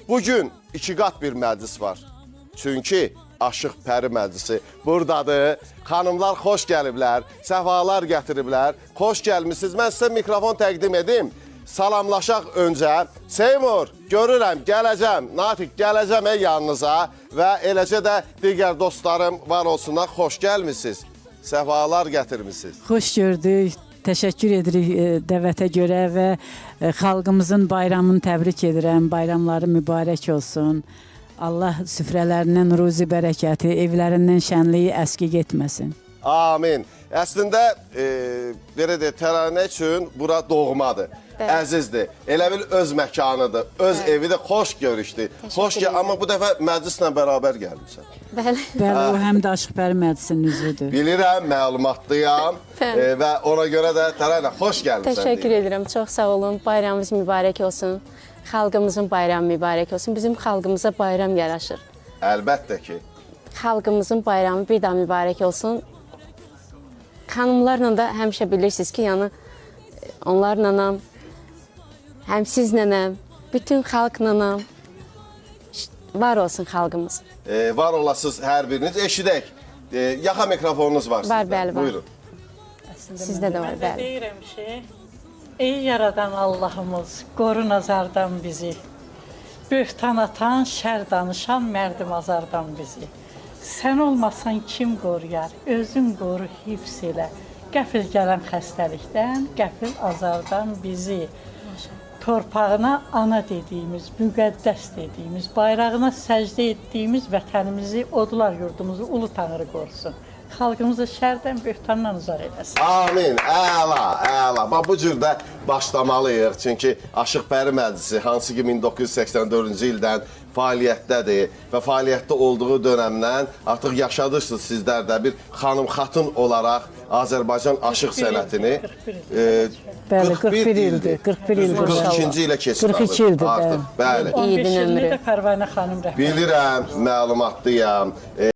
Bugün iki qat bir məclis var. Çünki Aşıq Pəri Məclisi buradadır. Xanımlar xoş gəliblər, səfalar gətiriblər. Xoş gəlmişsiniz. Mən sizə mikrofon təqdim edim. Salamlaşaq öncə. Seymur, görürəm, gələcəm. Natiq, gələcəm yanınıza. Və eləcə də digər dostlarım var olsunlar. Xoş gəlmişsiniz. Səfalar gətirmişsiniz. Xoş gördük. Təşəkkür edirik dəvətə görə və xalqımızın bayramını təbrik edirəm. Bayramları mübarək olsun. Allah süfrələrindən ruzi bərəkəti, evlərindən şənliyi əskik etməsin. Amin. Əslində, belə deyək, təranə üçün bura doğmadır, əzizdir. Elə bil öz məkanıdır, öz evidir, xoş görüşdü. Xoş gəl, amma bu dəfə məclislə bərabər gəlmişsən. Bəli, o həm də Aşıq Pəri Məclisinin üzvüdür. Bilirəm, məlumatlıyam və ona görə də təranə xoş gəlmişsən. Təşəkkür edirəm, çox sağ olun. Bayramımız mübarək olsun. Xalqımızın bayramı mübarək olsun. Bizim xalqımıza bayram yaraşır. Əlbəttə ki. Xalqımızın bayramı bir daha mübarək olsun. Xanımlarla da həmişə bilirsiniz ki, yəni onlarla, həm sizlə, bütün xalqla var olsun xalqımız. Var olasınız hər biriniz. Eşidək, yaxa mikrofonunuz var sizdə. Var, bəli, var. Buyurun. Sizdə də var, Mən də bəli. deyirəm ki, ey yaradan Allahımız, qoru nazardan bizi. Böhtan atan, şər danışan, mərdim azardan bizi. Sən olmasan kim qoruyar, özün qoru hifz elə. Qəfil gələn xəstəlikdən, qəfil azardan bizi. Torpağına ana dediyimiz, müqəddəs dediyimiz, bayrağına səcdə etdiyimiz vətənimizi, odlar yurdumuzu ulu tanrı qorusun. Xalqımızı şərdən, böhtandan uzaq eləsin. Amin, əla, əla. Bax, bu cür də başlamalıyıq. Çünki Aşıq Pəri Məclisi, hansı ki 1984-cü ildən fəaliyyətdədir və fəaliyyətdə olduğu dönəmdən artıq yaşadırsınız sizlər də bir xanım-xatın olaraq Azərbaycan aşıq sənətini. Bəli, 41 ildir. 41 ildir. 42-ci ilə keçir. 42 ildir, artıq. Bəli. 15 ilini də Pərvanə xanım rəhmət. Bilirəm, məlumatlıyam.